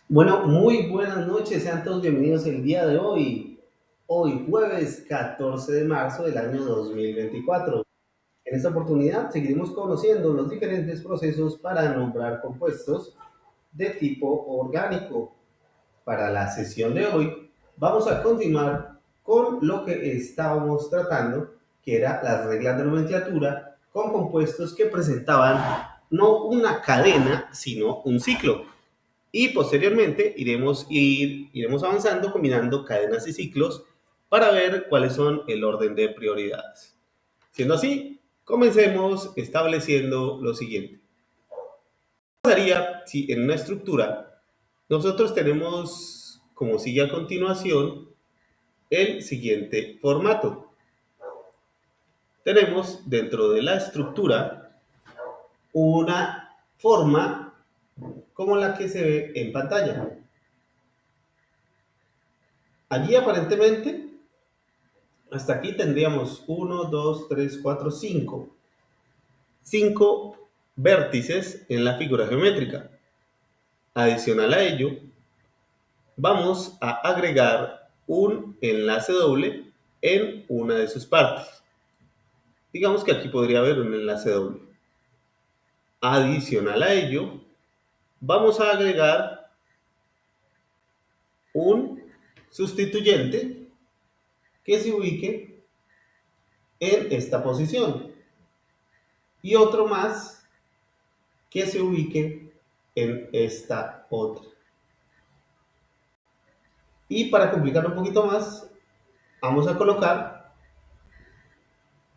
Bueno, muy buenas noches, sean todos bienvenidos el día de hoy jueves 14 de marzo del año 2024. En esta oportunidad seguiremos conociendo los diferentes procesos para nombrar compuestos de tipo orgánico. Para la sesión de hoy vamos a continuar con lo que estábamos tratando, que era las reglas de nomenclatura con compuestos que presentaban no una cadena, sino un ciclo. Y posteriormente iremos avanzando combinando cadenas y ciclos para ver cuáles son el orden de prioridades. Siendo así, comencemos estableciendo lo siguiente. ¿Qué pasaría si en una estructura nosotros tenemos, como sigue a continuación, el siguiente formato? Tenemos dentro de la estructura una forma como la que se ve en pantalla. Allí aparentemente, hasta aquí tendríamos 1, 2, 3, 4, 5. 5 vértices en la figura geométrica. Adicional a ello, vamos a agregar un enlace doble en una de sus partes. Digamos que aquí podría haber un enlace doble. Adicional a ello, vamos a agregar un sustituyente que se ubique en esta posición y otro más que se ubique en esta otra. Y para complicar un poquito más, vamos a colocar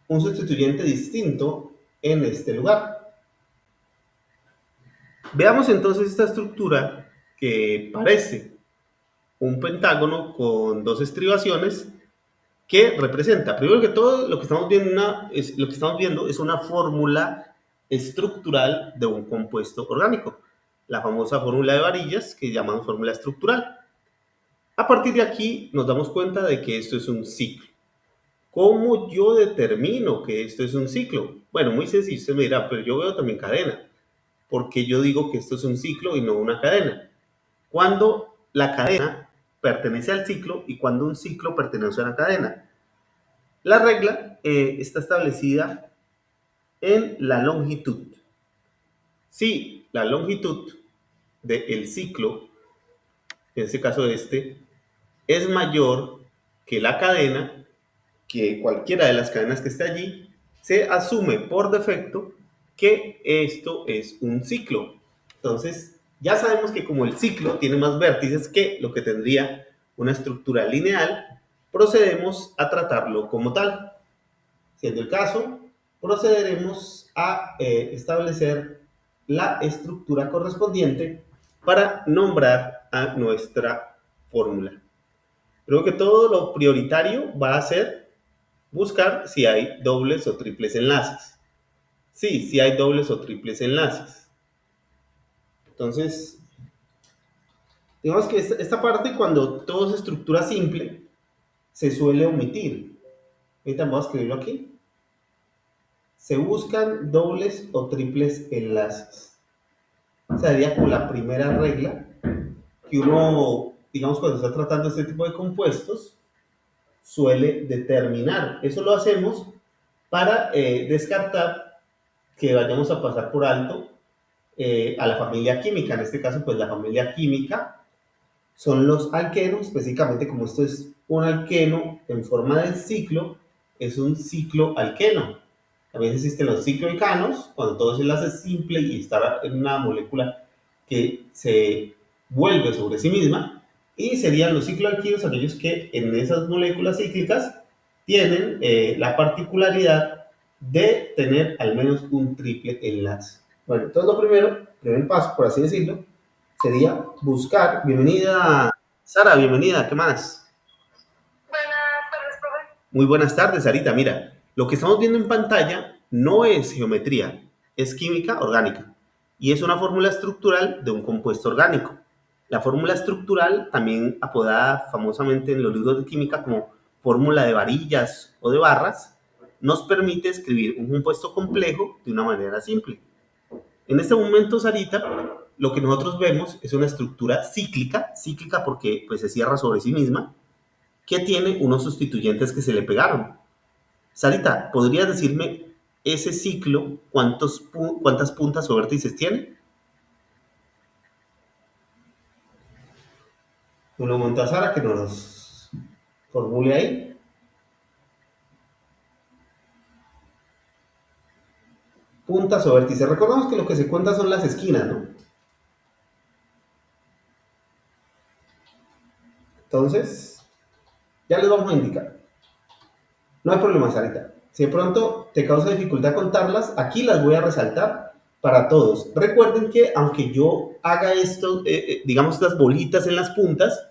un sustituyente distinto en este lugar. Veamos entonces esta estructura que parece un pentágono con dos estribaciones que representa, primero que todo, lo que estamos viendo es una fórmula estructural de un compuesto orgánico, la famosa fórmula de varillas que llaman fórmula estructural. A partir de aquí nos damos cuenta de que esto es un ciclo. ¿Cómo yo determino que esto es un ciclo? Bueno, muy sencillo, usted me dirá, pero yo veo también cadena. ¿Por qué yo digo que esto es un ciclo y no una cadena? Cuando la cadena pertenece al ciclo y cuando un ciclo pertenece a una cadena. La regla está establecida en la longitud. Si la longitud del ciclo, en este caso es mayor que la cadena, que cualquiera de las cadenas que esté allí, se asume por defecto que esto es un ciclo. Entonces, ya sabemos que como el ciclo tiene más vértices que lo que tendría una estructura lineal, procedemos a tratarlo como tal. Siendo el caso, procederemos a establecer la estructura correspondiente para nombrar a nuestra fórmula. Creo que todo lo prioritario va a ser buscar si hay dobles o triples enlaces. Sí, si hay dobles o triples enlaces. Entonces, digamos que esta parte, cuando todo es estructura simple, se suele omitir. Ahorita vamos a escribirlo aquí. Se buscan dobles o triples enlaces. Esa sería como la primera regla que uno, digamos, cuando está tratando este tipo de compuestos, suele determinar. Eso lo hacemos para descartar que vayamos a pasar por alto a la familia química. En este caso, pues la familia química son los alquenos, específicamente como esto es un alqueno en forma de ciclo, es un ciclo alqueno. También existen los cicloalcanos, cuando todo ese enlace es simple y está en una molécula que se vuelve sobre sí misma, y serían los cicloalquinos aquellos que en esas moléculas cíclicas tienen la particularidad de tener al menos un triple enlace. Bueno, entonces lo primero, primer paso, por así decirlo, sería buscar. Bienvenida, Sara, bienvenida, ¿qué más? Buenas tardes, profe. Muy buenas tardes, Sarita. Mira, lo que estamos viendo en pantalla no es geometría, es química orgánica y es una fórmula estructural de un compuesto orgánico. La fórmula estructural, también apodada famosamente en los libros de química como fórmula de varillas o de barras, nos permite escribir un compuesto complejo de una manera simple. En este momento, Sarita, lo que nosotros vemos es una estructura cíclica porque pues, se cierra sobre sí misma, que tiene unos sustituyentes que se le pegaron. Sarita, ¿podrías decirme ese ciclo cuántas puntas o vértices tiene? Uno monta a Sara que nos formule ahí. Puntas o vértices. Recordamos que lo que se cuenta son las esquinas, ¿no? Entonces, ya les vamos a indicar. No hay problema, Sarita. Si de pronto te causa dificultad contarlas, aquí las voy a resaltar para todos. Recuerden que aunque yo haga esto, digamos, estas bolitas en las puntas,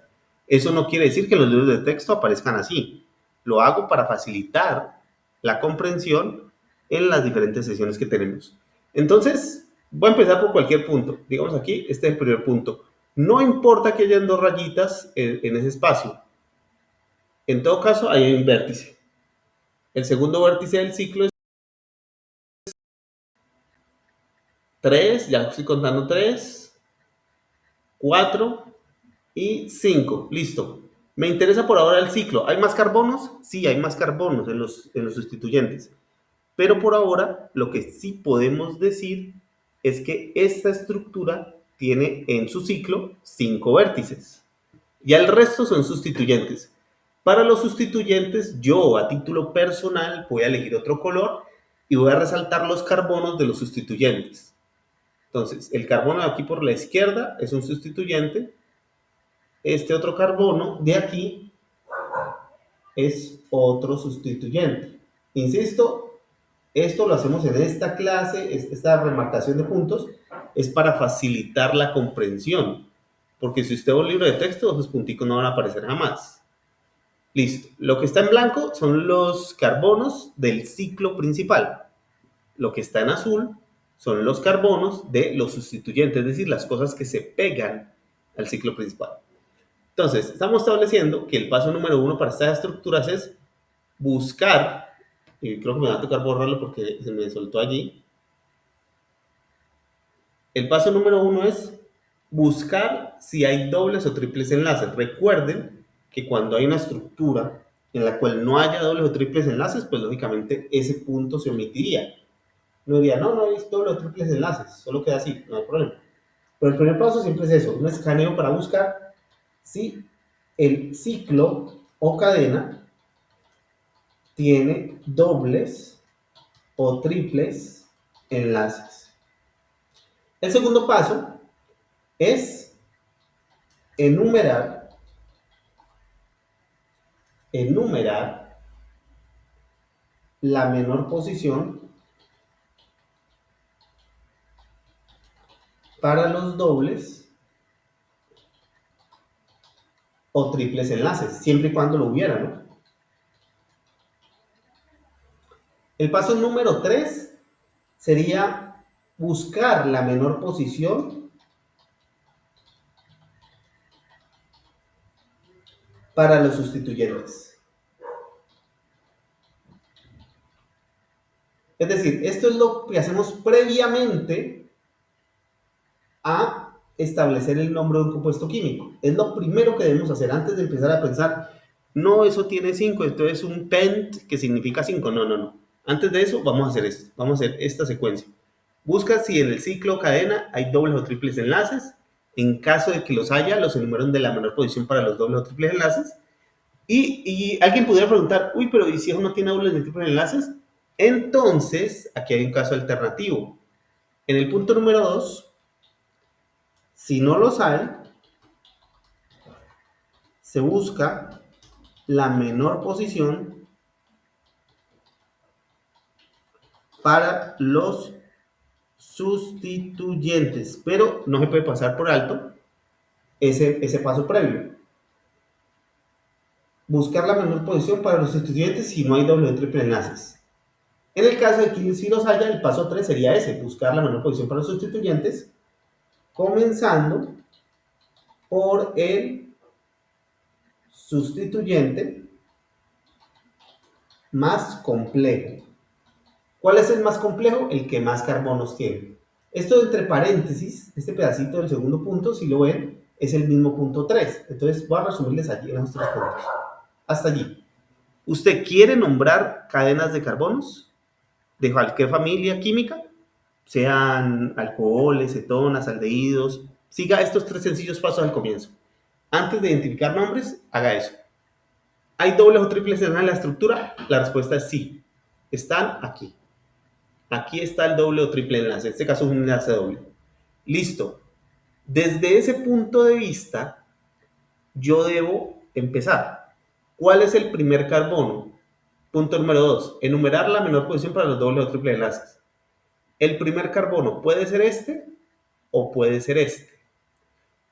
eso no quiere decir que los libros de texto aparezcan así. Lo hago para facilitar la comprensión en las diferentes sesiones que tenemos. Entonces, voy a empezar por cualquier punto. Digamos aquí, este es el primer punto. No importa que hayan dos rayitas en ese espacio. En todo caso, ahí hay un vértice. El segundo vértice del ciclo es 3, ya estoy contando 3, 4 y 5. Listo. Me interesa por ahora el ciclo. ¿Hay más carbonos? Sí, hay más carbonos en los sustituyentes. Pero por ahora, lo que sí podemos decir es que esta estructura tiene en su ciclo 5 vértices. Y el resto son sustituyentes. Para los sustituyentes, yo a título personal voy a elegir otro color y voy a resaltar los carbonos de los sustituyentes. Entonces, el carbono de aquí por la izquierda es un sustituyente. Este otro carbono de aquí es otro sustituyente. Insisto, esto lo hacemos en esta clase, esta remarcación de puntos es para facilitar la comprensión. Porque si usted ve un libro de texto, esos punticos no van a aparecer jamás. Listo. Lo que está en blanco son los carbonos del ciclo principal. Lo que está en azul son los carbonos de los sustituyentes, es decir, las cosas que se pegan al ciclo principal. Entonces, estamos estableciendo que el paso número 1 para estas estructuras es buscar, y creo que me va a tocar borrarlo porque se me soltó allí. El paso número 1 es buscar si hay dobles o triples enlaces. Recuerden que cuando hay una estructura en la cual no haya dobles o triples enlaces, pues lógicamente ese punto se omitiría. No diría, no hay dobles o triples enlaces, solo queda así, no hay problema. Pero el primer paso siempre es eso, un escaneo para buscar si el ciclo o cadena tiene dobles o triples enlaces. El segundo paso es enumerar la menor posición para los dobles o triples enlaces, siempre y cuando lo hubiera, ¿no? El paso número 3 sería buscar la menor posición para los sustituyentes. Es decir, esto es lo que hacemos previamente a establecer el nombre de un compuesto químico. Es lo primero que debemos hacer antes de empezar a pensar, no, eso tiene 5, esto es un pent, que significa 5. No. Antes de eso, vamos a hacer esto. Vamos a hacer esta secuencia. Busca si en el ciclo o cadena hay dobles o triples enlaces. En caso de que los haya, los enumeran de la menor posición para los dobles o triples enlaces. Y alguien podría preguntar, uy, pero ¿y si eso no tiene dobles ni triples enlaces? Entonces, aquí hay un caso alternativo. En el punto número 2, si no los hay, se busca la menor posición para los sustituyentes, pero no se puede pasar por alto ese paso previo. Buscar la menor posición para los sustituyentes si no hay doble o triple enlaces. En el caso de que si los haya, el paso 3 sería ese, buscar la menor posición para los sustituyentes, comenzando por el sustituyente más complejo. ¿Cuál es el más complejo? El que más carbonos tiene. Esto entre paréntesis, este pedacito del segundo punto, si lo ven, es el mismo punto 3. Entonces voy a resumirles allí en los 3 puntos. Hasta allí. ¿Usted quiere nombrar cadenas de carbonos de cualquier familia química? Sean alcoholes, cetonas, aldehídos. Siga estos 3 sencillos pasos al comienzo. Antes de identificar nombres, haga eso. ¿Hay dobles o triples en la estructura? La respuesta es sí. Están aquí. Aquí está el doble o triple enlace. En este caso es un enlace doble. Listo. Desde ese punto de vista, yo debo empezar. ¿Cuál es el primer carbono? Punto número 2. Enumerar la menor posición para los dobles o triples enlaces. El primer carbono puede ser este o puede ser este.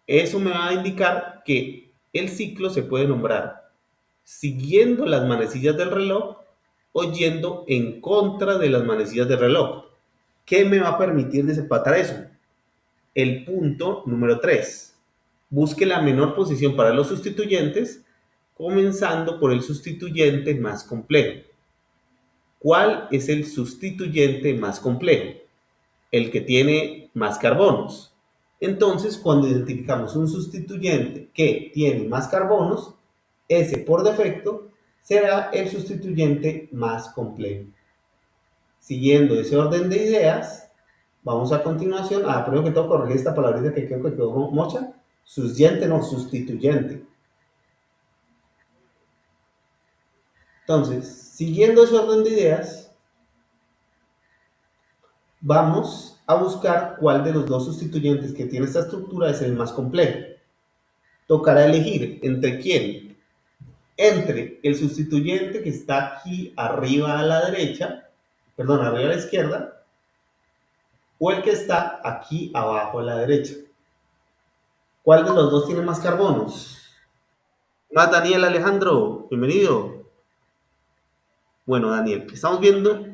Eso me va a indicar que el ciclo se puede nombrar siguiendo las manecillas del reloj o yendo en contra de las manecillas del reloj. ¿Qué me va a permitir desempatar eso? El punto número 3. Busque la menor posición para los sustituyentes, comenzando por el sustituyente más complejo. ¿Cuál es el sustituyente más complejo? El que tiene más carbonos. Entonces, cuando identificamos un sustituyente que tiene más carbonos, ese por defecto será el sustituyente más complejo. Siguiendo ese orden de ideas, vamos a continuación. Primero que todo, corregir esta palabrita que creo que quedó mocha. Sustituyente, no, sustituyente. Entonces, siguiendo ese orden de ideas, vamos a buscar cuál de los dos sustituyentes que tiene esta estructura es el más complejo. Tocará elegir entre quién. Entre el sustituyente que está aquí arriba a la derecha, perdón, arriba a la izquierda, o el que está aquí abajo a la derecha. ¿Cuál de los dos tiene más carbonos? Más Daniel Alejandro, bienvenido. Bueno, Daniel, estamos viendo,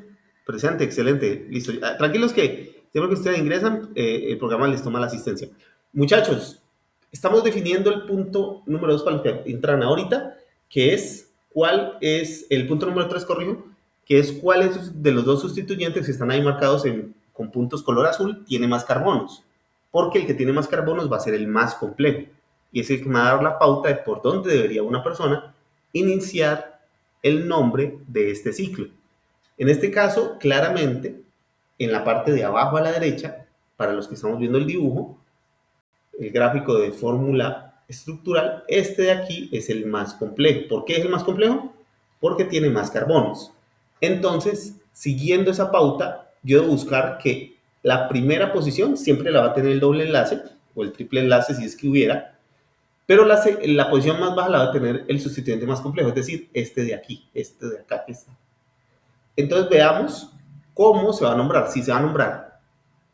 presente, excelente, listo. Tranquilos que siempre que ustedes ingresan, el programa les toma la asistencia. Muchachos, estamos definiendo el punto número 2 para los que entran ahorita, que es cuál es, el punto número 3, corrijo, que es cuál es de los dos sustituyentes que están ahí marcados con puntos color azul, tiene más carbonos. Porque el que tiene más carbonos va a ser el más complejo. Y es el que me va a dar la pauta de por dónde debería una persona iniciar el nombre de este ciclo. En este caso, claramente, en la parte de abajo a la derecha, para los que estamos viendo el dibujo, el gráfico de fórmula estructural, este de aquí es el más complejo. ¿Por qué es el más complejo? Porque tiene más carbonos. Entonces, siguiendo esa pauta, yo debo buscar que la primera posición siempre la va a tener el doble enlace, o el triple enlace si es que hubiera, pero la posición más baja la va a tener el sustituyente más complejo, es decir, este de aquí, este de acá que está. Entonces veamos cómo se va a nombrar. Si se va a nombrar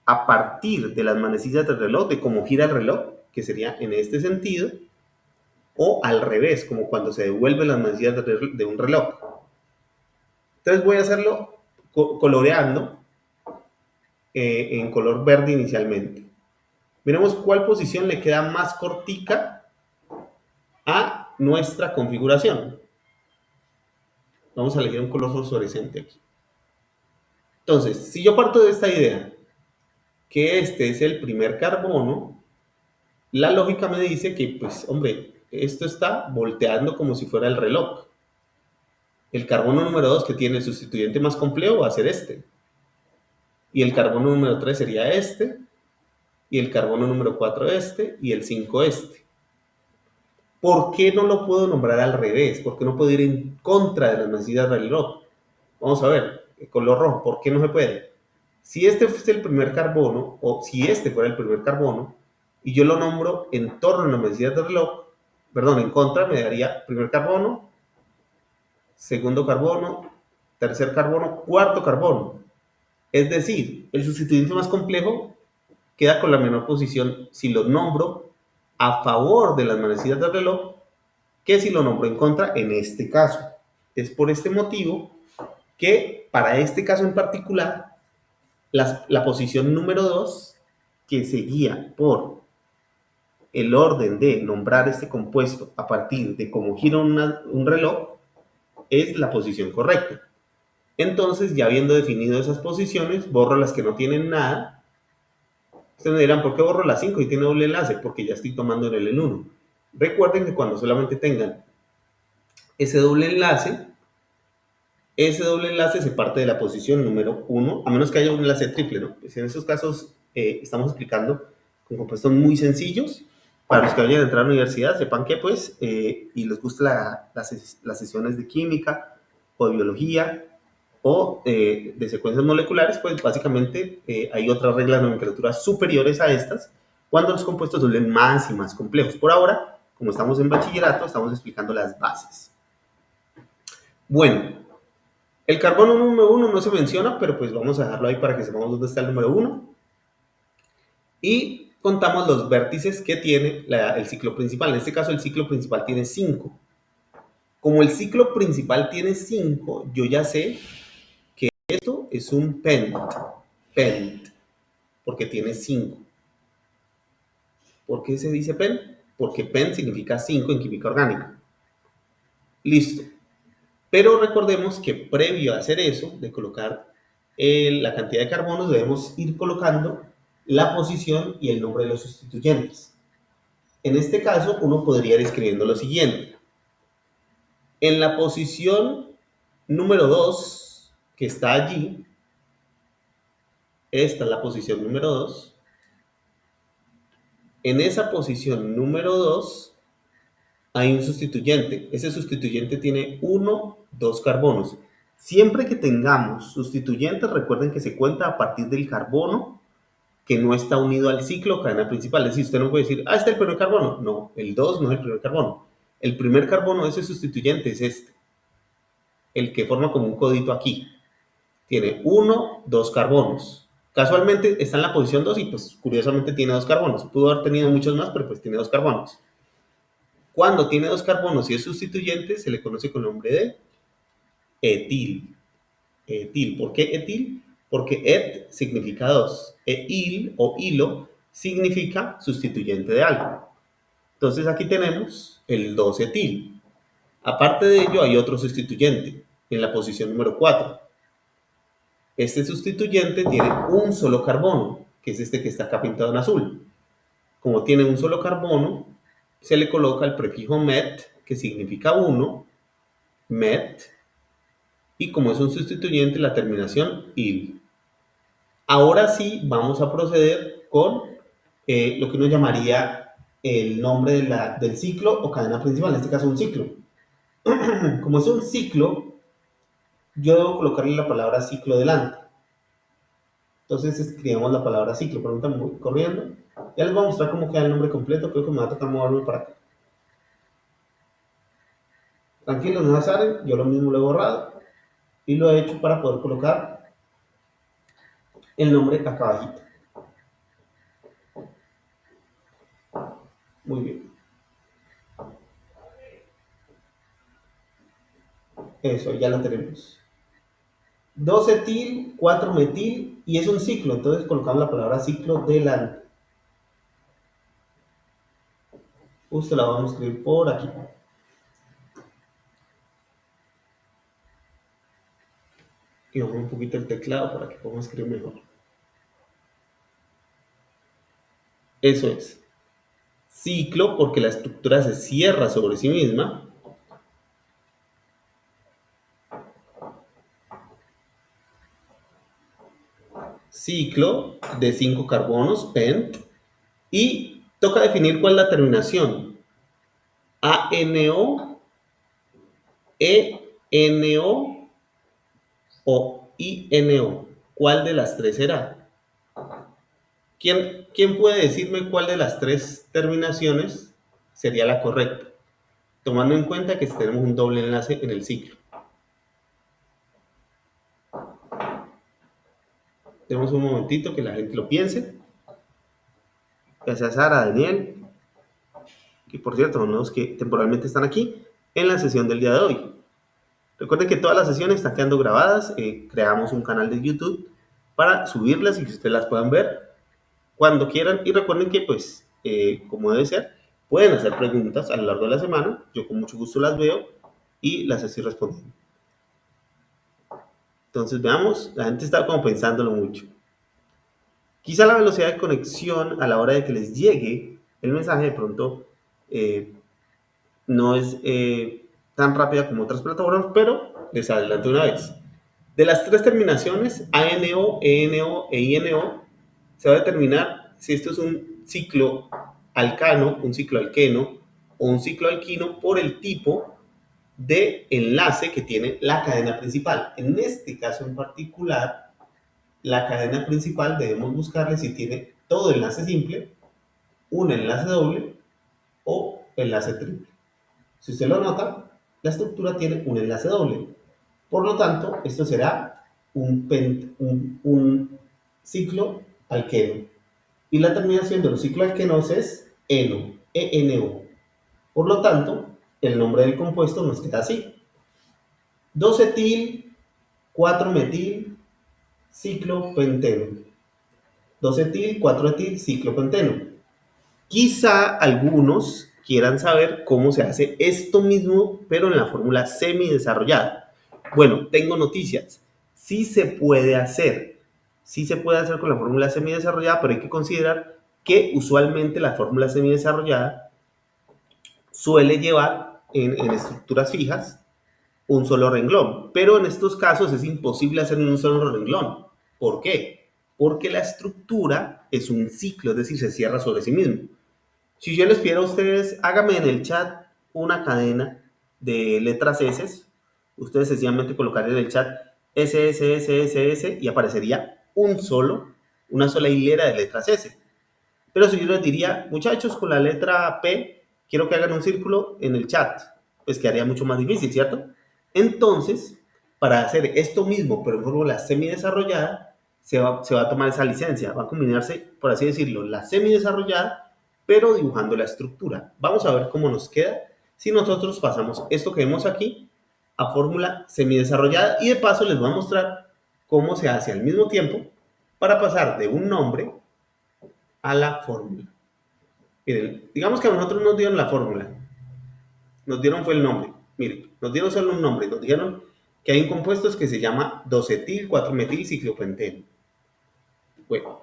a partir de las manecillas del reloj, de cómo gira el reloj, que sería en este sentido, o al revés, como cuando se devuelven las manecillas de un reloj. Entonces voy a hacerlo coloreando en color verde inicialmente. Miremos cuál posición le queda más cortica a nuestra configuración. Vamos a elegir un color fosforescente aquí. Entonces, si yo parto de esta idea, que este es el primer carbono, la lógica me dice que, pues, hombre, esto está volteando como si fuera el reloj. El carbono número 2, que tiene el sustituyente más complejo, va a ser este. Y el carbono número 3 sería este. Y el carbono número 4 este. Y el 5 este. ¿Por qué no lo puedo nombrar al revés? ¿Por qué no puedo ir en contra de las manecillas del reloj? Vamos a ver, el color rojo, ¿por qué no se puede? Si este fuese el primer carbono, o si este fuera el primer carbono, y yo lo nombro en torno a las manecillas del reloj, perdón, en contra, me daría primer carbono, segundo carbono, tercer carbono, cuarto carbono. Es decir, el sustituyente más complejo queda con la menor posición si lo nombro a favor de las manecillas del reloj que si lo nombro en contra en este caso. Es por este motivo que para este caso en particular, la posición número 2, que se guía por el orden de nombrar este compuesto a partir de cómo gira un reloj, es la posición correcta. Entonces, ya habiendo definido esas posiciones, borro las que no tienen nada Ustedes me dirán, ¿por qué borro la 5 y tiene doble enlace? Porque ya estoy tomando en el en 1. Recuerden que cuando solamente tengan ese doble enlace, se parte de la posición número 1, a menos que haya un enlace triple, ¿no? Pues en esos casos estamos explicando con compuestos muy sencillos. Para los que vayan a entrar a la universidad, sepan que, pues, y les gusta las sesiones de química o de biología o de secuencias moleculares, pues básicamente hay otras reglas de nomenclatura superiores a estas cuando los compuestos se vuelven más y más complejos. Por ahora, como estamos en bachillerato, estamos explicando las bases. Bueno, el carbono número 1 no se menciona, pero pues vamos a dejarlo ahí para que sepamos dónde está el número 1. Y contamos los vértices que tiene el ciclo principal. En este caso, el ciclo principal tiene 5. Como el ciclo principal tiene 5, yo ya sé que esto es un pent, porque tiene 5. ¿Por qué se dice pent? Porque pent significa 5 en química orgánica. Listo. Pero recordemos que previo a hacer eso, de colocar la cantidad de carbonos, debemos ir colocando la posición y el nombre de los sustituyentes. En este caso, uno podría ir escribiendo lo siguiente. En la posición número 2, que está allí, esta es la posición número 2. En esa posición número 2 hay un sustituyente. Ese sustituyente tiene 1, 2 carbonos. Siempre que tengamos sustituyentes, recuerden que se cuenta a partir del carbono que no está unido al ciclo o cadena principal. Es decir, usted no puede decir, este es el primer carbono. No, el 2 no es el primer carbono. El primer carbono de ese sustituyente es este, el que forma como un codito aquí. Tiene 1, 2 carbonos. Casualmente está en la posición 2 y pues curiosamente tiene 2 carbonos. Pudo haber tenido muchos más, pero pues tiene 2 carbonos. Cuando tiene 2 carbonos y es sustituyente, se le conoce con el nombre de etil. Etil. ¿Por qué etil? Porque et significa 2. Il o hilo significa sustituyente de algo. Entonces aquí tenemos el 2-etil. Aparte de ello hay otro sustituyente en la posición número 4. Este sustituyente tiene un solo carbono, que es este que está acá pintado en azul. Como tiene un solo carbono, se le coloca el prefijo met, que significa 1, met, y como es un sustituyente, la terminación il. Ahora sí vamos a proceder con lo que uno llamaría el nombre del ciclo o cadena principal, en este caso un ciclo. Como es un ciclo, yo debo colocarle la palabra ciclo delante. Entonces escribimos la palabra ciclo, permítanme, voy corriendo. Ya les voy a mostrar cómo queda el nombre completo, creo que me va a tocar moverme para acá. Tranquilos, no se azaren, yo lo mismo lo he borrado y lo he hecho para poder colocar el nombre acá abajito. Muy bien. Eso, ya lo tenemos. 2-etil, 4-metil y es un ciclo, entonces colocamos la palabra ciclo delante. Justo la vamos a escribir por aquí. Y vamos un poquito el teclado para que podamos escribir mejor. Eso es. Ciclo porque la estructura se cierra sobre sí misma. Ciclo de 5 carbonos, pent. Y toca definir cuál es la terminación. ANO, ENO o INO. ¿Cuál de las tres será? ¿Quién puede decirme cuál de las tres terminaciones sería la correcta? Tomando en cuenta que tenemos un doble enlace en el ciclo. Tenemos un momentito que la gente lo piense. Gracias a Sara, Daniel, que por cierto son los que temporalmente están aquí en la sesión del día de hoy. Recuerden que todas las sesiones están quedando grabadas. Creamos un canal de YouTube para subirlas y que ustedes las puedan ver cuando quieran. Y recuerden que, pues, como debe ser, pueden hacer preguntas a lo largo de la semana. Yo con mucho gusto las veo y las estoy respondiendo. Entonces, veamos, la gente está como pensándolo mucho. Quizá la velocidad de conexión a la hora de que les llegue el mensaje de pronto eh, no es tan rápida como otras plataformas, pero les adelanto una vez. De las tres terminaciones, ANO, ENO e INO, se va a determinar si esto es un ciclo alcano, un ciclo alqueno o un ciclo alquino por el tipo de enlace que tiene la cadena principal. En este caso en particular, la cadena principal debemos buscarle si tiene todo enlace simple, un enlace doble o enlace triple. Si usted lo nota, la estructura tiene un enlace doble. Por lo tanto, esto será un ciclo alqueno. Y la terminación de los ciclos alquenos es eno, ENO. Por lo tanto, el nombre del compuesto nos queda así: 2-etil, 4-metil, ciclopenteno. 2-etil, 4-etil, ciclopenteno. Quizá algunos quieran saber cómo se hace esto mismo, pero en la fórmula semidesarrollada. Bueno, tengo noticias. Sí se puede hacer. Sí se puede hacer con la fórmula semidesarrollada, pero hay que considerar que usualmente la fórmula semidesarrollada suele llevar en estructuras fijas un solo renglón, pero en estos casos es imposible hacer un solo renglón. ¿Por qué? Porque la estructura es un ciclo, es decir, se cierra sobre sí mismo. Si yo les pidiera a ustedes, hágame en el chat una cadena de letras S, ustedes sencillamente colocarían en el chat S, S, S, S, S y aparecería una sola hilera de letras S. Pero si yo les diría, muchachos, con la letra P, quiero que hagan un círculo en el chat, pues quedaría mucho más difícil, ¿cierto? Entonces, para hacer esto mismo, pero en fórmula semidesarrollada, se va a tomar esa licencia, va a combinarse, por así decirlo, la semidesarrollada, pero dibujando la estructura. Vamos a ver cómo nos queda si nosotros pasamos esto que vemos aquí a fórmula semidesarrollada, y de paso les voy a mostrar cómo se hace al mismo tiempo para pasar de un nombre a la fórmula. Miren, digamos que a nosotros nos dieron la fórmula, nos dieron fue el nombre. Miren, nos dieron solo un nombre, nos dijeron que hay un compuesto que se llama 2-etil, 4-metil ciclopenteno. Bueno,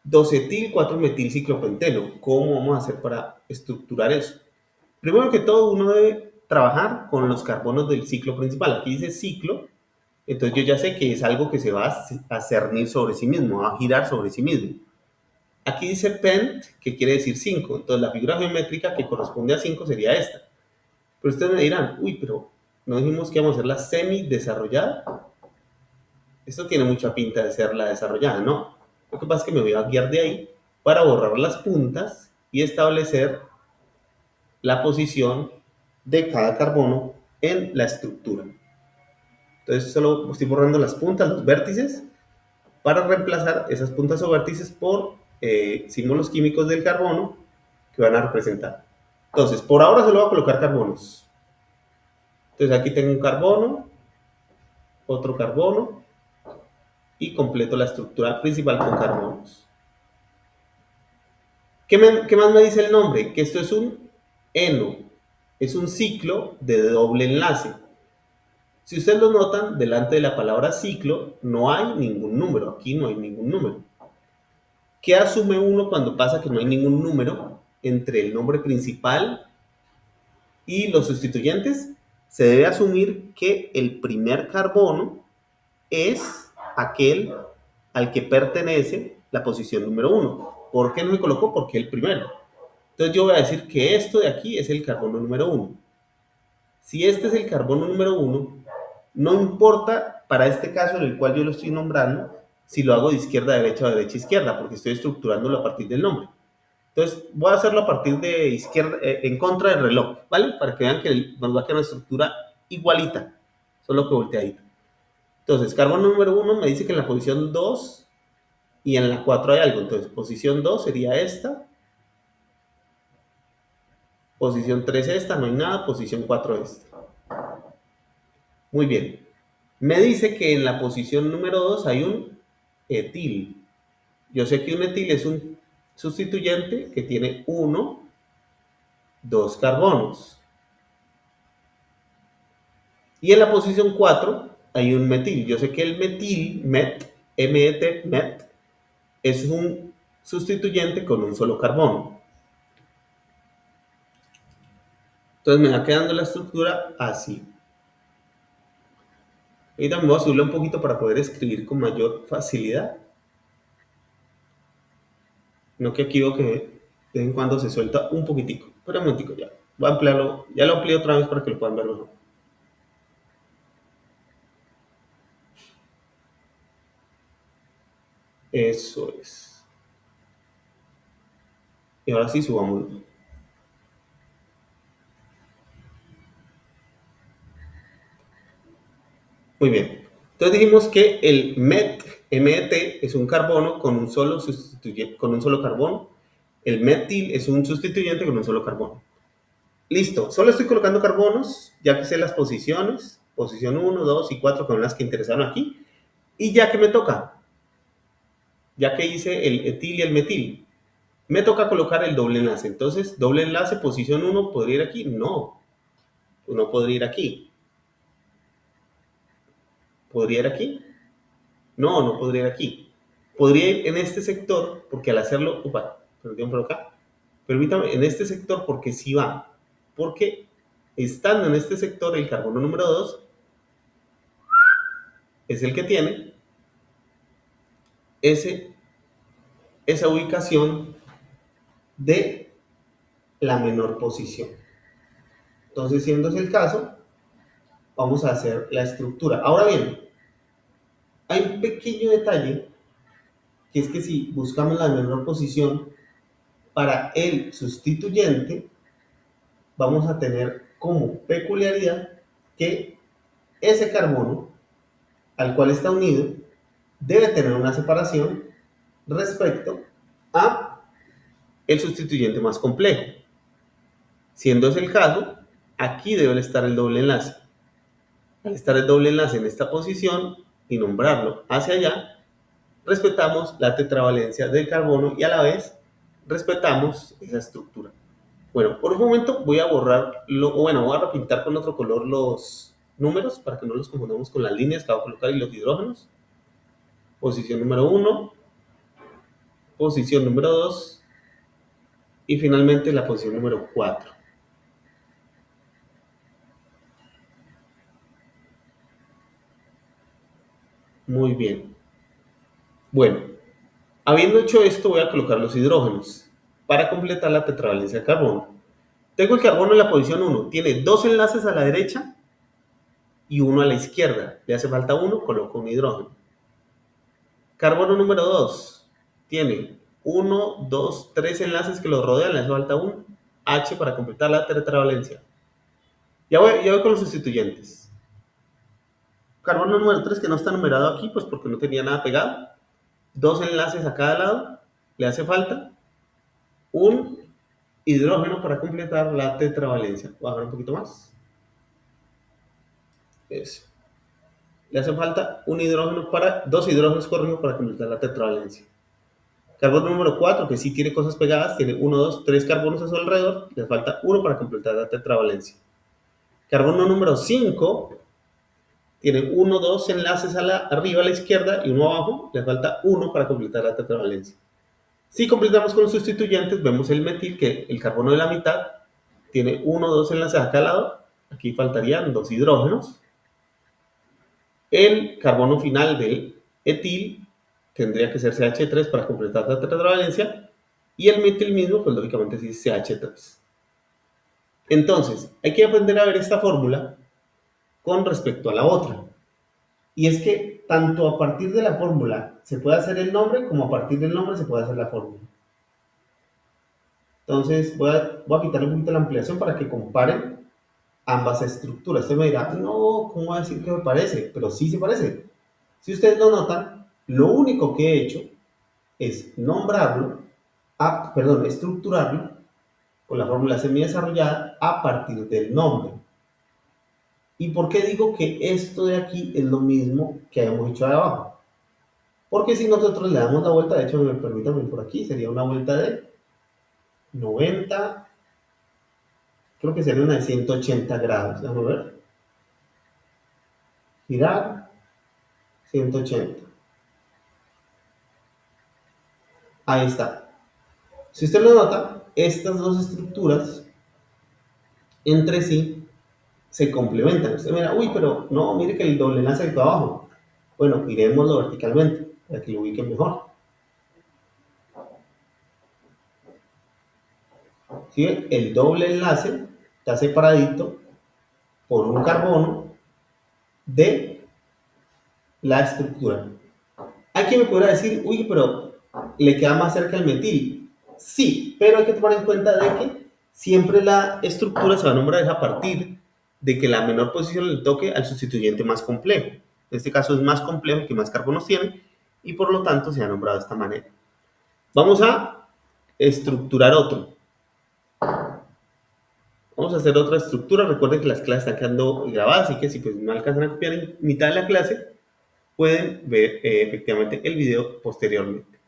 2-etil, 4-metil ciclopenteno. ¿Cómo vamos a hacer para estructurar eso? Primero que todo, uno debe trabajar con los carbonos del ciclo principal. Aquí dice ciclo, entonces yo ya sé que es algo que se va a cernir sobre sí mismo, a girar sobre sí mismo. Aquí dice pent, que quiere decir 5. Entonces la figura geométrica que corresponde a 5 sería esta. Pero ustedes me dirán, uy, pero ¿no dijimos que íbamos a hacer la semi-desarrollada? Esto tiene mucha pinta de ser la desarrollada, ¿no? Lo que pasa es que me voy a guiar de ahí para borrar las puntas y establecer la posición de cada carbono en la estructura. Entonces solo estoy borrando las puntas, los vértices, para reemplazar esas puntas o vértices por símbolos químicos del carbono que van a representar. Entonces, por ahora solo voy a colocar carbonos. Entonces aquí tengo un carbono, otro carbono y completo la estructura principal con carbonos. ¿Qué más me dice el nombre? Que esto es un eno, es un ciclo de doble enlace. Si ustedes lo notan, delante de la palabra ciclo no hay ningún número, aquí no hay ningún número. ¿Qué asume uno cuando pasa que no hay ningún número entre el nombre principal y los sustituyentes? Se debe asumir que el primer carbono es aquel al que pertenece la posición número 1. ¿Por qué no me colocó? Porque el primero. Entonces yo voy a decir que esto de aquí es el carbono número 1. Si este es el carbono número 1, no importa para este caso en el cual yo lo estoy nombrando si lo hago de izquierda a derecha o de derecha a izquierda, porque estoy estructurándolo a partir del nombre. Entonces voy a hacerlo a partir de izquierda, en contra del reloj, ¿vale? Para que vean que nos va a quedar una estructura igualita, solo que volteadita. Entonces, carbono número 1 me dice que en la posición 2 y en la 4 hay algo. Entonces, posición 2 sería esta. Posición 3 esta, no hay nada. Posición 4 esta. Muy bien. Me dice que en la posición número 2 hay un etil. Yo sé que un etil es un sustituyente que tiene 1, 2 carbonos. Y en la posición 4 hay un metil. Yo sé que el metil, met, MET, es un sustituyente con un solo carbono. Entonces me va quedando la estructura así. Y también voy a subirla un poquito para poder escribir con mayor facilidad. No que aquí veo que de vez en cuando se suelta un poquitico. Pero un momentico ya. Voy a ampliarlo. Ya lo amplío otra vez para que lo puedan ver mejor. Eso es. Y ahora sí subámoslo. Muy bien. Entonces dijimos que el MET es un carbono con un solo carbono. El metil es un sustituyente con un solo carbono. Listo. Solo estoy colocando carbonos, ya que sé las posiciones. Posición 1, 2 y 4 con las que interesaron aquí. Y ya que me toca, ya que hice el etil y el metil, me toca colocar el doble enlace. Entonces, doble enlace, posición 1, ¿podría ir aquí? No, no podría ir aquí. ¿Podría ir aquí? No, no podría ir aquí. Podría ir en este sector, porque al hacerlo, perdón por acá, permítame, en este sector, porque sí va. Porque estando en este sector, el carbono número 2 es el que tiene esa ubicación de la menor posición. Entonces, siendo ese el caso, vamos a hacer la estructura. Ahora bien, hay un pequeño detalle, que es que si buscamos la menor posición para el sustituyente, vamos a tener como peculiaridad que ese carbono al cual está unido debe tener una separación respecto a el sustituyente más complejo. Siendo ese el caso, aquí debe estar el doble enlace. Al estar el doble enlace en esta posición y nombrarlo hacia allá, respetamos la tetravalencia del carbono y a la vez respetamos esa estructura. Bueno, por un momento voy a borrarlo, o bueno, voy a repintar con otro color los números para que no los confundamos con las líneas que voy a colocar y los hidrógenos. Posición número 1, posición número 2 y finalmente la posición número 4. Muy bien. Bueno, habiendo hecho esto, voy a colocar los hidrógenos para completar la tetravalencia de carbono. Tengo el carbono en la posición 1, tiene dos enlaces a la derecha y uno a la izquierda. Le hace falta uno, coloco un hidrógeno. Carbono número 2 tiene 1, 2, 3 enlaces que lo rodean, le hace falta un H para completar la tetravalencia. Ya voy con los sustituyentes. Carbono número 3 que no está numerado aquí, pues porque no tenía nada pegado. Dos enlaces a cada lado, le hace falta un hidrógeno para completar la tetravalencia. Voy a bajar un poquito más. Eso. Le hace falta dos hidrógenos corridos para completar la tetravalencia. Carbono número 4, que sí tiene cosas pegadas, tiene 1, 2, 3 carbonos a su alrededor, le falta uno para completar la tetravalencia. Carbono número 5 tiene 1, 2 enlaces arriba a la izquierda y uno abajo, le falta uno para completar la tetravalencia. Si completamos con los sustituyentes, vemos el metil, que el carbono de la mitad tiene 1, 2 enlaces a cada lado, aquí faltarían dos hidrógenos. El carbono final del etil tendría que ser CH3 para completar la tetravalencia y el metil mismo, pues lógicamente sí es CH3. Entonces, hay que aprender a ver esta fórmula con respecto a la otra. Y es que tanto a partir de la fórmula se puede hacer el nombre, como a partir del nombre se puede hacer la fórmula. Entonces, voy a quitarle un poquito la ampliación para que comparen ambas estructuras. Usted me dirá, no, ¿cómo va a decir que me parece? Pero sí se parece. Si ustedes lo notan, lo único que he hecho es estructurarlo con la fórmula semi-desarrollada a partir del nombre. ¿Y por qué digo que esto de aquí es lo mismo que habíamos hecho de abajo? Porque si nosotros le damos la vuelta, de hecho, permítanme por aquí, sería una vuelta de 90, creo que sería una de 180 grados. Déjame ver. Girar, 180. Ahí está. Si usted lo nota, estas dos estructuras entre sí se complementan. Usted mira, uy, pero no, mire que el doble enlace está abajo. Bueno, iremoslo verticalmente para que lo ubiquen mejor. ¿Sí? El doble enlace está separadito por un carbono de la estructura. Hay quien me pudiera decir, uy, pero le queda más cerca el metil. Sí, pero hay que tomar en cuenta de que siempre la estructura se va a nombrar a partir de que la menor posición le toque al sustituyente más complejo. En este caso es más complejo, que más carbonos tiene, y por lo tanto se ha nombrado de esta manera. Vamos a estructurar otro. Vamos a hacer otra estructura. Recuerden que las clases están quedando grabadas, así que si pues no alcanzan a copiar en mitad de la clase, pueden ver efectivamente el video posteriormente.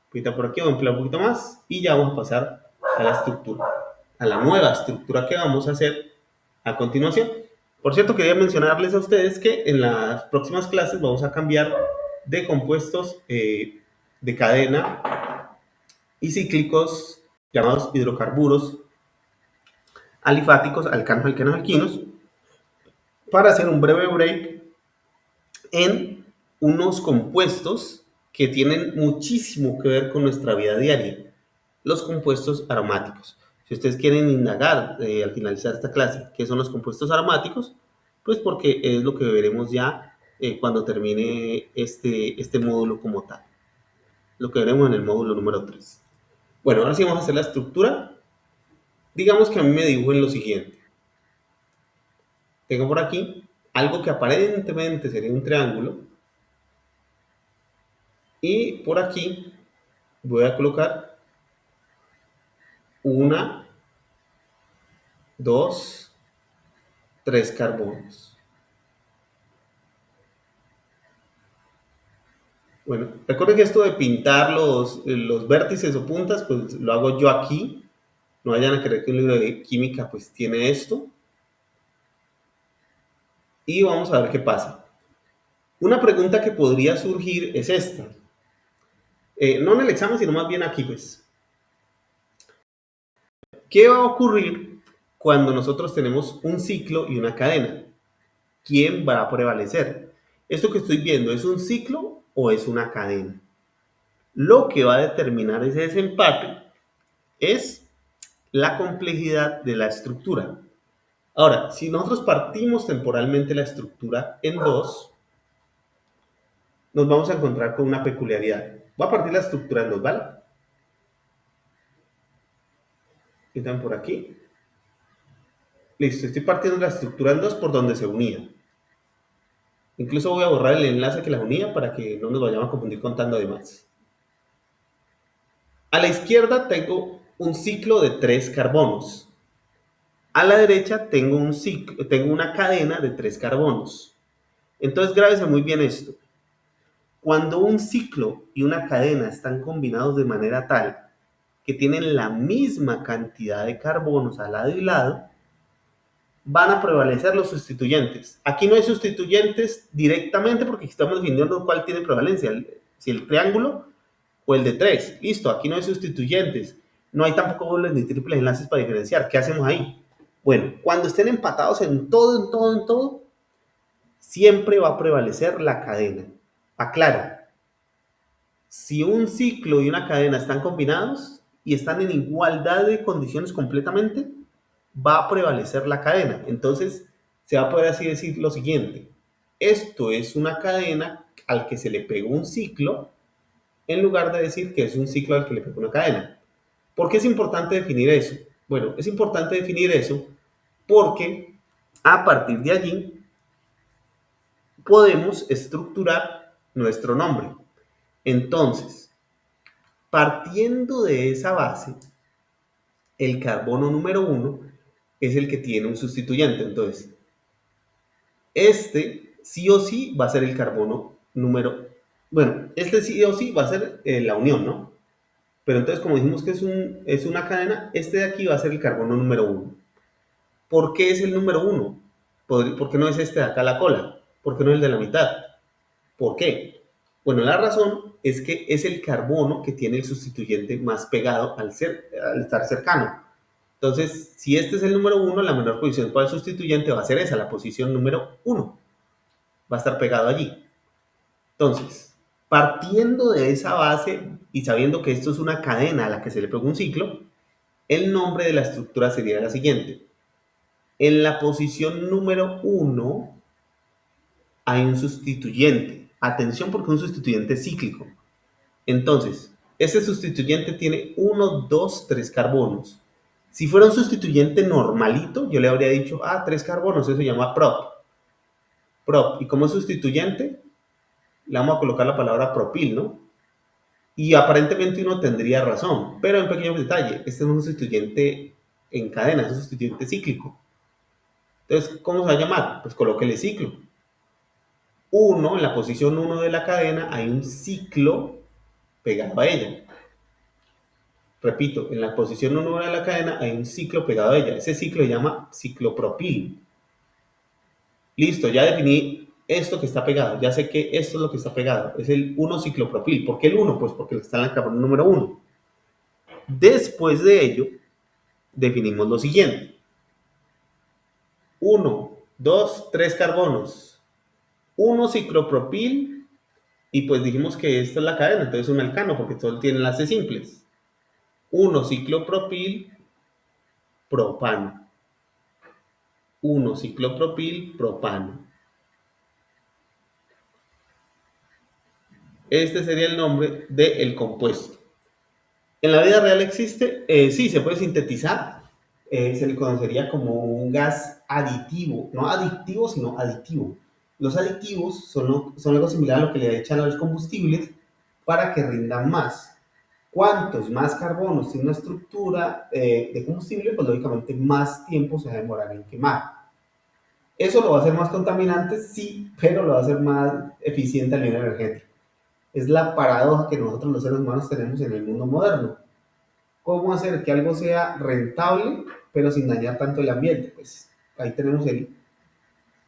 Ahorita por aquí voy a emplear un poquito más y ya vamos a pasar a la estructura, a la nueva estructura que vamos a hacer a continuación. Por cierto, quería mencionarles a ustedes que en las próximas clases vamos a cambiar de compuestos de cadena y cíclicos llamados hidrocarburos alifáticos, alcanos, alquenos, alquinos, para hacer un breve break en unos compuestos que tienen muchísimo que ver con nuestra vida diaria, los compuestos aromáticos. Si ustedes quieren indagar al finalizar esta clase qué son los compuestos aromáticos, pues porque es lo que veremos ya cuando termine este módulo como tal, lo que veremos en el módulo número 3. Bueno, ahora sí vamos a hacer la estructura. Digamos que a mí me dibujen lo siguiente. Tengo por aquí algo que aparentemente sería un triángulo, y por aquí voy a colocar 1, 2, 3 carbonos. Bueno, recuerden que esto de pintar los vértices o puntas, pues lo hago yo aquí. No vayan a creer que un libro de química pues tiene esto. Y vamos a ver qué pasa. Una pregunta que podría surgir es esta. No en el examen, sino más bien aquí, pues. ¿Qué va a ocurrir cuando nosotros tenemos un ciclo y una cadena? ¿Quién va a prevalecer? ¿Esto que estoy viendo es un ciclo o es una cadena? Lo que va a determinar ese desempate es la complejidad de la estructura. Ahora, si nosotros partimos temporalmente la estructura en dos, nos vamos a encontrar con una peculiaridad. Voy a partir la estructura en dos, ¿vale? Están por aquí. Listo, estoy partiendo la estructura en dos por donde se unía. Incluso voy a borrar el enlace que las unía para que no nos vayamos a confundir contando de más. A la izquierda tengo un ciclo de 3 carbonos. A la derecha tengo una cadena de 3 carbonos. Entonces grábese muy bien esto. Cuando un ciclo y una cadena están combinados de manera tal que tienen la misma cantidad de carbonos al lado y lado, van a prevalecer los sustituyentes. Aquí no hay sustituyentes directamente porque estamos definiendo cuál tiene prevalencia, si el triángulo o el de 3. Listo, aquí no hay sustituyentes. No hay tampoco dobles ni triples enlaces para diferenciar. ¿Qué hacemos ahí? Bueno, cuando estén empatados en todo, siempre va a prevalecer la cadena. Aclaro, si un ciclo y una cadena están combinados y están en igualdad de condiciones completamente, va a prevalecer la cadena. Entonces, se va a poder así decir lo siguiente. Esto es una cadena al que se le pegó un ciclo, en lugar de decir que es un ciclo al que le pegó una cadena. ¿Por qué es importante definir eso? Bueno, es importante definir eso porque a partir de allí podemos estructurar nuestro nombre. Entonces, partiendo de esa base, el carbono número 1 es el que tiene un sustituyente. Entonces, este sí o sí va a ser el carbono número... Bueno, este sí o sí va a ser la unión, ¿no? Pero entonces, como dijimos que es una cadena, este de aquí va a ser el carbono número 1. ¿Por qué es el número 1? ¿Por qué no es este de acá la cola? ¿Por qué no es el de la mitad? ¿Por qué? Bueno, la razón es que es el carbono que tiene el sustituyente más pegado al estar cercano. Entonces, si este es el número 1, la menor posición para el sustituyente va a ser esa, la posición número 1. Va a estar pegado allí. Entonces, partiendo de esa base y sabiendo que esto es una cadena a la que se le pega un ciclo, el nombre de la estructura sería la siguiente. En la posición número 1 hay un sustituyente. Atención porque es un sustituyente cíclico. Entonces, este sustituyente tiene 1, 2, 3 carbonos. Si fuera un sustituyente normalito, yo le habría dicho, 3 carbonos, eso se llama prop. Prop. Y como sustituyente, le vamos a colocar la palabra propil, ¿no? Y aparentemente uno tendría razón, pero en pequeño detalle, este es un sustituyente en cadena, es un sustituyente cíclico. Entonces, ¿cómo se va a llamar? Pues colóquele ciclo. 1, en la posición 1 de la cadena hay un ciclo pegado a ella. Repito, en la posición 1 de la cadena hay un ciclo pegado a ella. Ese ciclo se llama ciclopropil. Listo, ya definí esto que está pegado. Ya sé que esto es lo que está pegado. Es el 1-ciclopropil. ¿Por qué el 1? Pues porque está en el carbono número 1. Después de ello, definimos lo siguiente. 1, 2, 3 carbonos. 1-ciclopropil. Y pues dijimos que esta es la cadena, entonces es un alcano porque solo tiene enlaces simples. 1-ciclopropil, propano. 1-ciclopropil, propano. Este sería el nombre del compuesto. ¿En la vida real existe? Sí, se puede sintetizar. Se le conocería como un gas aditivo. No adictivo, sino aditivo. Los aditivos son algo similar a lo que le echan a los combustibles para que rindan más. Cuantos más carbonos tiene una estructura de combustible, pues lógicamente más tiempo se va a demorar en quemar. ¿Eso lo va a hacer más contaminante? Sí, pero lo va a hacer más eficiente a nivel energético. Es la paradoja que nosotros los seres humanos tenemos en el mundo moderno. ¿Cómo hacer que algo sea rentable, pero sin dañar tanto el ambiente? Pues ahí tenemos el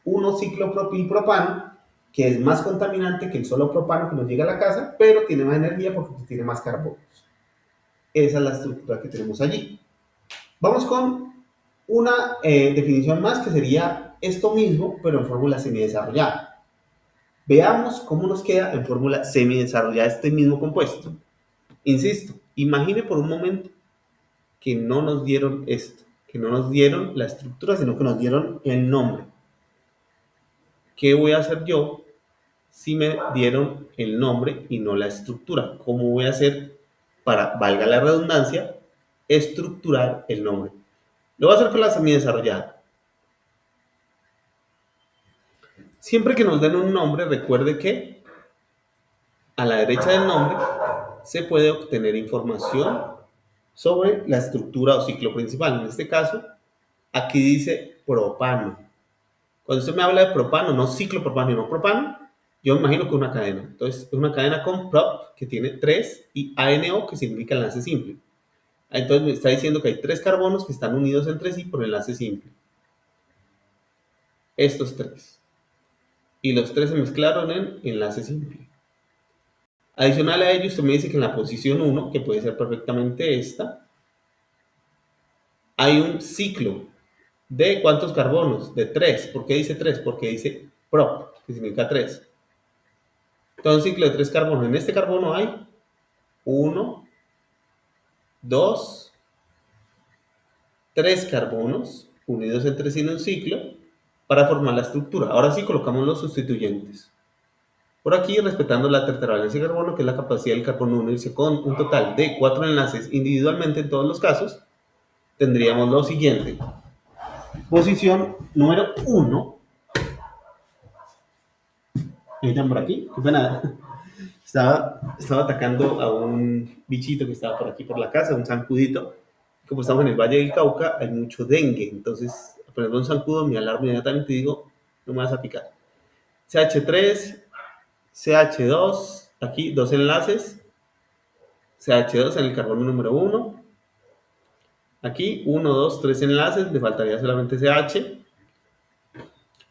1-ciclopropilpropano, que es más contaminante que el solo propano que nos llega a la casa, pero tiene más energía porque tiene más carbonos. Esa es la estructura que tenemos allí. Vamos con una definición más que sería esto mismo, pero en fórmula semidesarrollada. Veamos cómo nos queda en fórmula semidesarrollada este mismo compuesto. Insisto, imagine por un momento que no nos dieron esto, que no nos dieron la estructura, sino que nos dieron el nombre. ¿Qué voy a hacer yo si me dieron el nombre y no la estructura? ¿Cómo voy a hacer para, valga la redundancia, estructurar el nombre? Lo voy a hacer con la semidesarrollada. Siempre que nos den un nombre, recuerde que a la derecha del nombre se puede obtener información sobre la estructura o ciclo principal. En este caso, aquí dice propano. Cuando usted me habla de propano, no ciclopropano, sino propano, yo me imagino que es una cadena. Entonces, es una cadena con prop que tiene 3 y ANO, que significa enlace simple. Entonces, me está diciendo que hay 3 carbonos que están unidos entre sí por enlace simple. Estos 3. Y los 3 se mezclaron en enlace simple. Adicional a ello, usted me dice que en la posición 1, que puede ser perfectamente esta, hay un ciclo de ¿cuántos carbonos? De 3. ¿Por qué dice 3? Porque dice prop, que significa 3. Entonces, un ciclo de 3 carbonos. En este carbono hay 1, 2, 3 carbonos unidos entre sí en un ciclo para formar la estructura. Ahora sí colocamos los sustituyentes. Por aquí, respetando la tercervalencia de carbono, que es la capacidad del carbono unirse con un total de 4 enlaces individualmente en todos los casos, tendríamos lo siguiente. Posición número 1. ¿Están por aquí? Qué pena. Estaba atacando a un bichito que estaba por aquí por la casa, un zancudito. Como estamos en el Valle del Cauca, hay mucho dengue. Entonces, apenas veo un zancudo, me alarmo inmediatamente y digo, no me vas a picar. CH3, CH2, aquí 2 enlaces. CH2 en el carbono número 1. Aquí 1, 2, 3 enlaces, me faltaría solamente CH.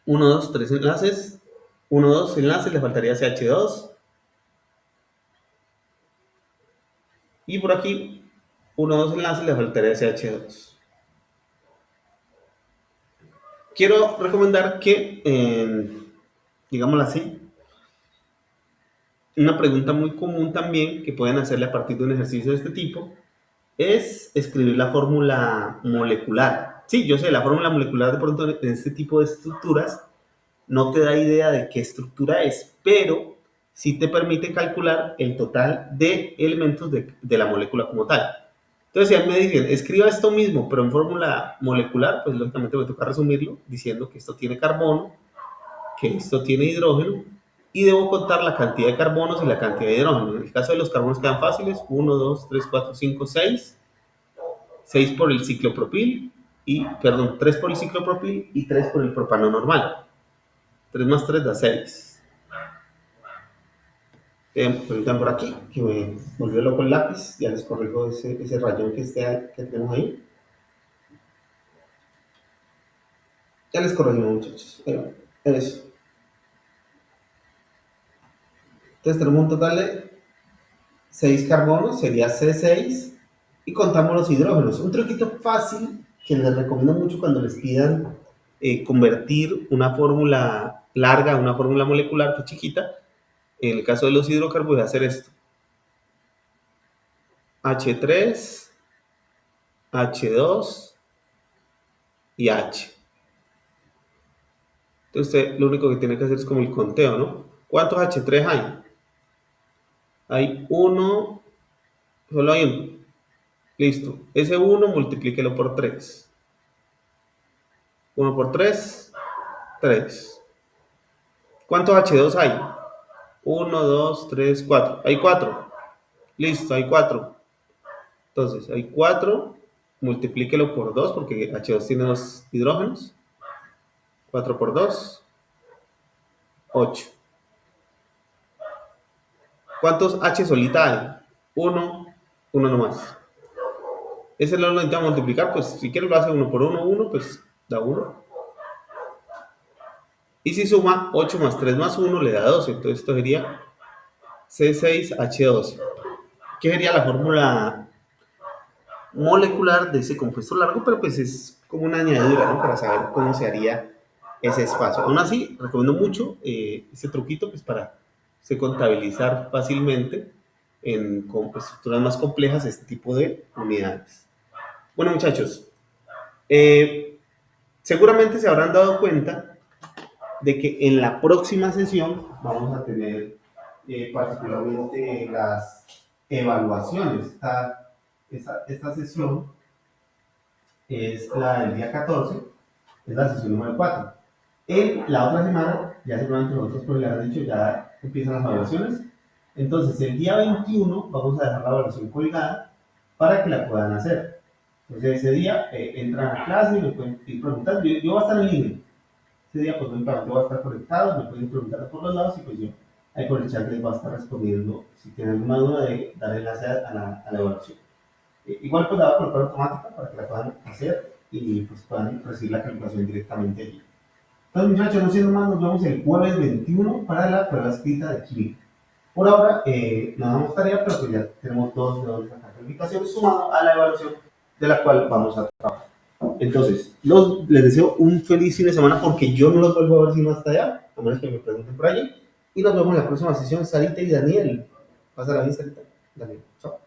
1, 2, 3 enlaces. 1, 2 enlaces, le faltaría CH2. Y por aquí, uno o dos enlaces, le faltaría CH2. Quiero recomendar que, digámoslo así, una pregunta muy común también que pueden hacerle a partir de un ejercicio de este tipo es escribir la fórmula molecular. Sí, yo sé, la fórmula molecular de pronto en este tipo de estructuras no te da idea de qué estructura es, pero sí te permite calcular el total de elementos de la molécula como tal. Entonces, si me dicen, escriba esto mismo, pero en fórmula molecular, pues lógicamente me toca resumirlo diciendo que esto tiene carbono, que esto tiene hidrógeno, y debo contar la cantidad de carbonos y la cantidad de hidrógeno. En el caso de los carbonos quedan fáciles, 1, 2, 3, 4, 5, 6. 6 por el ciclopropil, perdón, 3 por el ciclopropil y 3 por el propano normal. 3 más 3 da 6. Preguntan por aquí, que me volvió loco el lápiz, ya les corrijo ese rayón que tenemos ahí. Ya les corregimos, muchachos. Eso. Entonces tenemos un total de 6 carbonos, sería C6, y contamos los hidrógenos. Un truquito fácil que les recomiendo mucho cuando les pidan convertir una fórmula larga a una fórmula molecular que chiquita. En el caso de los hidrocarburos, voy a hacer esto. H3, H2 y H. Entonces usted lo único que tiene que hacer es como el conteo, ¿no? ¿Cuántos H3 hay? Hay uno, solo hay uno. Listo. Ese 1 multiplíquelo por 3. 1 por 3, 3. ¿Cuántos H2 hay? 1, 2, 3, 4. Hay 4. Listo, hay 4. Entonces, hay 4. Multiplíquelo por 2 porque H2 tiene 2 hidrógenos. 4 por 2, 8. ¿Cuántos H solita hay? 1, 1 nomás. Ese lo necesitamos multiplicar, pues si quieres lo hace 1 por 1, 1, pues da 1. Y si suma 8 más 3 más 1 le da 12, entonces esto sería C6H12. ¿Qué sería la fórmula molecular de ese compuesto largo? Pero pues es como una añadidura, ¿no? Para saber cómo se haría ese espacio. Aún así, recomiendo mucho este truquito pues para se contabilizar fácilmente con estructuras más complejas este tipo de unidades. Bueno, muchachos, seguramente se habrán dado cuenta de que en la próxima sesión vamos a tener particularmente las evaluaciones. Esta sesión es la del día 14, es la sesión número 4. En la otra semana, ya seguramente nosotros por el dicho, ya empiezan las evaluaciones. Entonces, el día 21 vamos a dejar la evaluación colgada para que la puedan hacer. Entonces, ese día entran a clase y me pueden ir preguntando. Yo voy a estar en línea. Ese día, pues, yo voy a estar conectado, me pueden preguntar por los lados y pues yo ahí por el chat les voy a estar respondiendo si tienen alguna duda de dar enlace a la evaluación. Igual pues la voy a colocar automática para que la puedan hacer y pues puedan recibir la calificación directamente allí. Entonces, muchachos, no siendo más, nos vemos el jueves 21 para la prueba escrita de química. Por ahora, no damos tarea, pero pues ya tenemos dos de la calificación sumado a la evaluación de la cual vamos a trabajar. Entonces, les deseo un feliz fin de semana porque yo no los vuelvo a ver sino hasta allá, a menos que me pregunten por allí. Y nos vemos en la próxima sesión, Sarita y Daniel. Pásala bien, Sarita. Daniel. Chao.